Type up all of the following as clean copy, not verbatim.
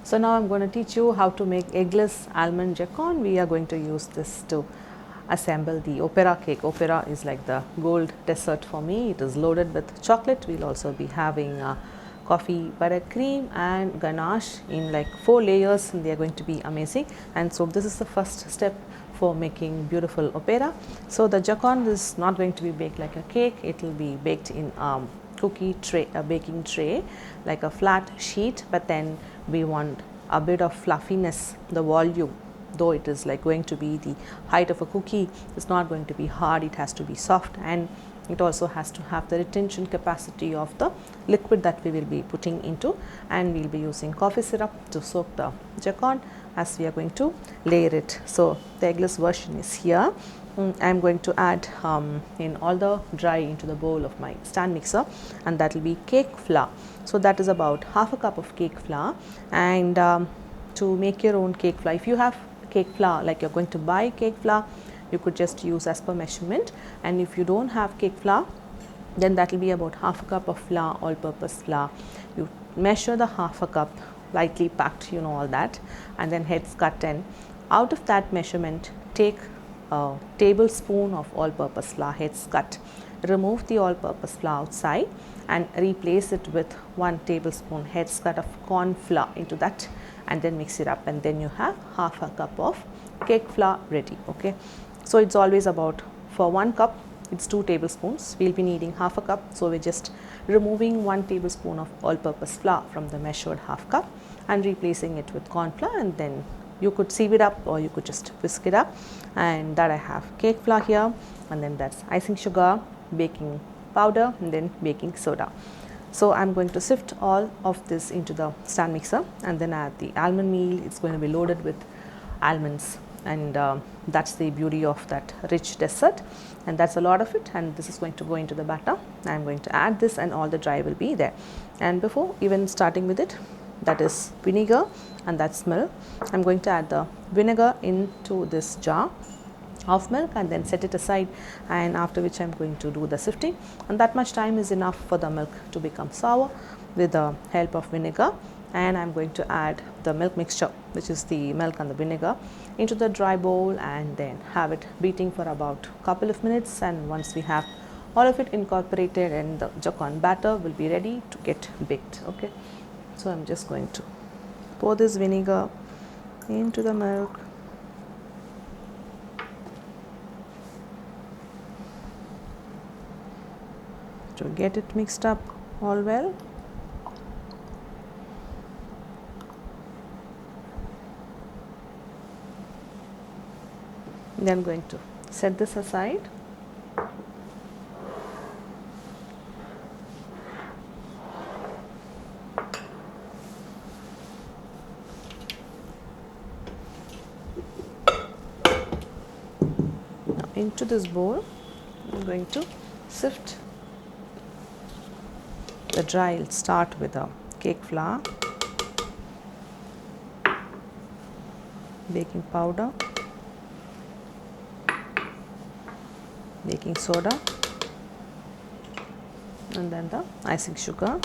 So now I'm going to teach you how to make eggless almond jaconde. We are going to use this to assemble the opera cake. Opera is like the gold dessert for me. It is loaded with chocolate. We'll also be having coffee butter cream and ganache in like 4 layers, and they are going to be amazing. And so this is the first step for making beautiful opera. So the jaconde is not going to be baked like a cake. It will be baked in cookie tray, a baking tray, like a flat sheet, but then we want a bit of fluffiness, the volume. Though it is like going to be the height of a cookie, it's not going to be hard, it has to be soft, and it also has to have the retention capacity of the liquid that we will be putting into. And we'll be using coffee syrup to soak the jaconde as we are going to layer it. So the eggless version is here. I'm going to add in all the dry into the bowl of my stand mixer, and that will be cake flour. So that is about half a cup of cake flour. And to make your own cake flour, if you have cake flour, like you're going to buy cake flour, you could just use as per measurement. And if you don't have cake flour, then that will be about half a cup of flour, all purpose flour. You measure the half a cup, lightly packed, you know all that, and then heads cut, and out of that measurement take a tablespoon of all purpose flour, heads cut. Remove the all purpose flour outside and replace it with 1 tablespoon heads cut of corn flour into that, and then mix it up, and then you have half a cup of cake flour ready. Okay, so it's always about, for 1 cup it's 2 tablespoons, we'll be needing half a cup, so we're just removing 1 tablespoon of all purpose flour from the measured half cup and replacing it with corn flour, and then you could sieve it up or you could just whisk it up. And that I have cake flour here, and then that's icing sugar, baking powder, and then baking soda. So I'm going to sift all of this into the stand mixer, and then add the almond meal. It's going to be loaded with almonds, and that's the beauty of that rich dessert, and that's a lot of it. And this is going to go into the batter. I'm going to add this, and all the dry will be there. And before even starting with it, that is vinegar and that's milk. I'm going to add the vinegar into this jar of milk and then set it aside, and after which I'm going to do the sifting, and that much time is enough for the milk to become sour with the help of vinegar. And I'm going to add the milk mixture, which is the milk and the vinegar, into the dry bowl, and then have it beating for about a couple of minutes. And once we have all of it incorporated, and the jaconde batter will be ready to get baked. Okay, so I'm just going to pour this vinegar into the milk, to get it mixed up all well. Then I'm going to set this aside. Now into this bowl, I'm going to sift the dry. I'll start with a cake flour, baking powder, baking soda, and then the icing sugar.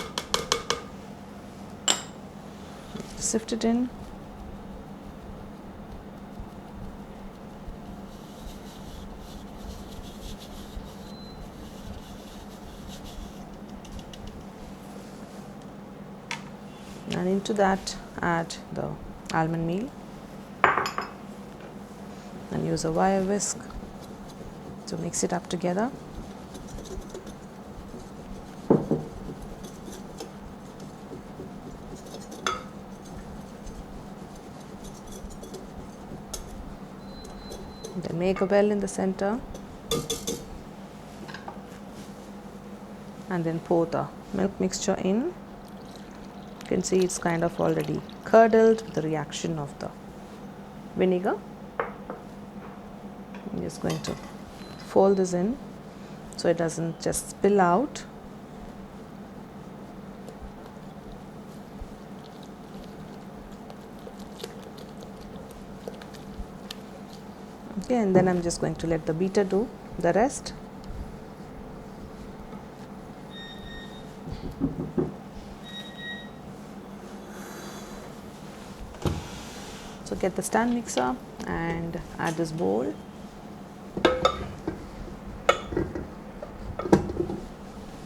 Sift it in. And into that add the almond meal, and use a wire whisk to mix it up together. Then make a well in the center, and then pour the milk mixture in. You can see it's kind of already curdled with the reaction of the vinegar. I'm just going to fold this in so it doesn't just spill out. Okay, and then I'm just going to let the beater do the rest. So get the stand mixer and add this bowl.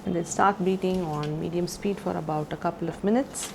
And then start beating on medium speed for about a couple of minutes.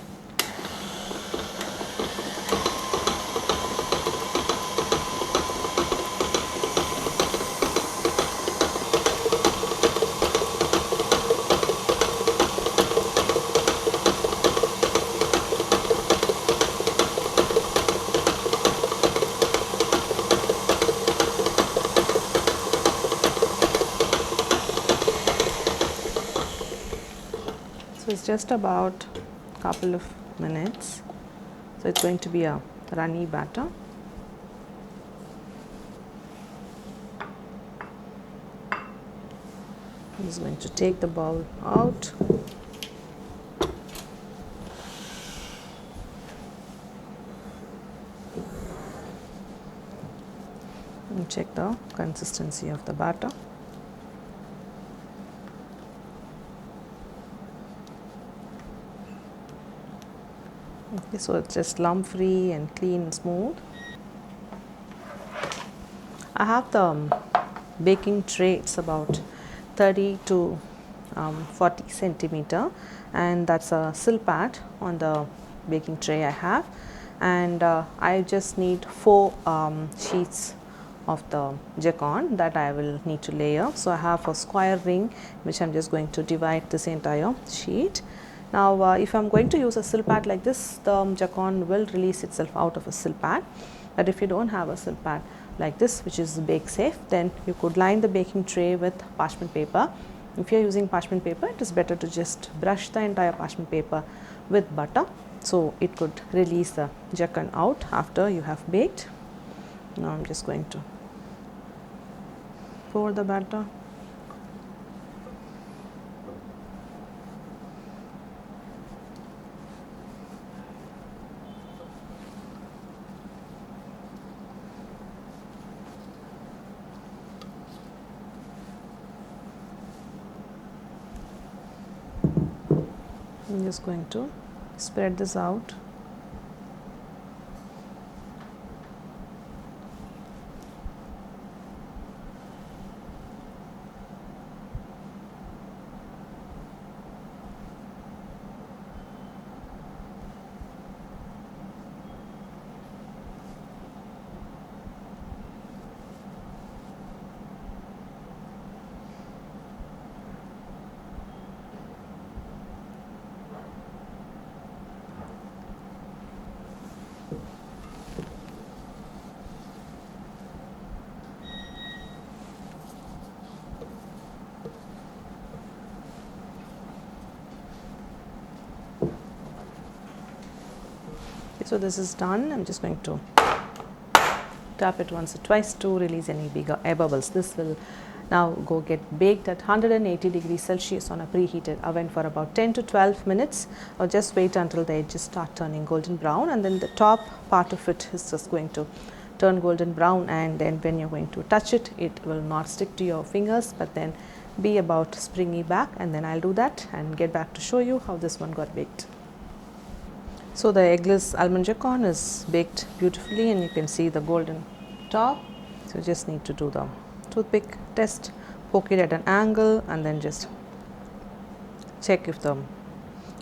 So it's just about a couple of minutes. So it's going to be a runny batter. I'm just going to take the bowl out. And check the consistency of the batter. Okay, so it's just lump free and clean and smooth. I have the baking tray. It's about 30 to 40 centimeter, and that's a sill pad on the baking tray I have, and I just need 4 sheets of the Jaconde that I will need to layer. So I have a square ring which I'm just going to divide this entire sheet. Now if I'm going to use a sill pad like this, the Jaconde will release itself out of a sill pad. But if you don't have a sill pad like this, which is bake safe, then you could line the baking tray with parchment paper. If you're using parchment paper, it is better to just brush the entire parchment paper with butter, so it could release the Jaconde out after you have baked. Now I'm just going to pour the batter. I'm just going to spread this out. So this is done. I'm just going to tap it once or twice to release any bigger air bubbles. This will now go get baked at 180 degrees Celsius on a preheated oven for about 10 to 12 minutes, or just wait until the edges start turning golden brown, and then the top part of it is just going to turn golden brown, and then when you're going to touch it, it will not stick to your fingers but then be about springy back, and then I'll do that and get back to show you how this one got baked. So the eggless Almond Jaconde is baked beautifully, and you can see the golden top. So you just need to do the toothpick test, poke it at an angle, and then just check if the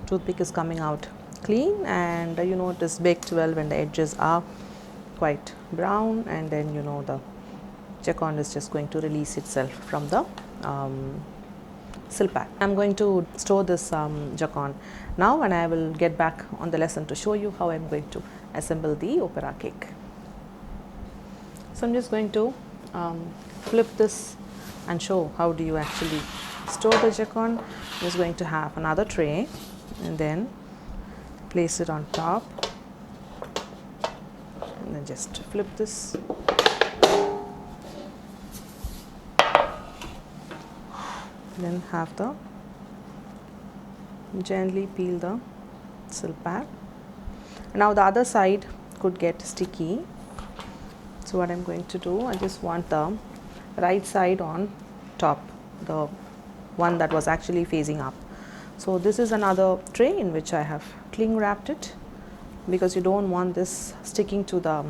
toothpick is coming out clean, and you know it is baked well when the edges are quite brown, and then you know the Jaconde is just going to release itself from the sill pad. I'm going to store this Jaconde now, and I will get back on the lesson to show you how I'm going to assemble the opera cake. So I'm just going to flip this and show how do you actually store the Jaconde. I'm just going to have another tray and then place it on top, and then just flip this. Then have the gently peel the sill pad. Now the other side could get sticky, so what I'm going to do, I just want the right side on top, the one that was actually facing up. So this is another tray in which I have cling wrapped it, because you don't want this sticking to the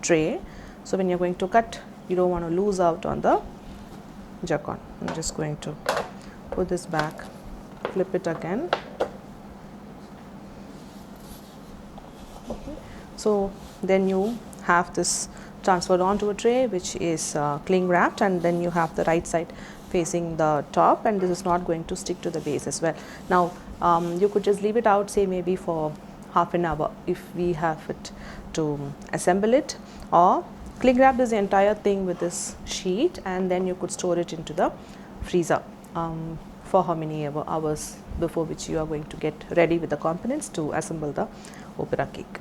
tray. So when you're going to cut, you don't want to lose out on the jaconde. I'm just going to put this back, flip it again. Okay. So then you have this transferred onto a tray which is cling wrapped, and then you have the right side facing the top, and this is not going to stick to the base as well. Now you could just leave it out, say maybe for half an hour if we have it to assemble it, or cling wrap this entire thing with this sheet, and then you could store it into the freezer for how many hours before which you are going to get ready with the components to assemble the opera cake.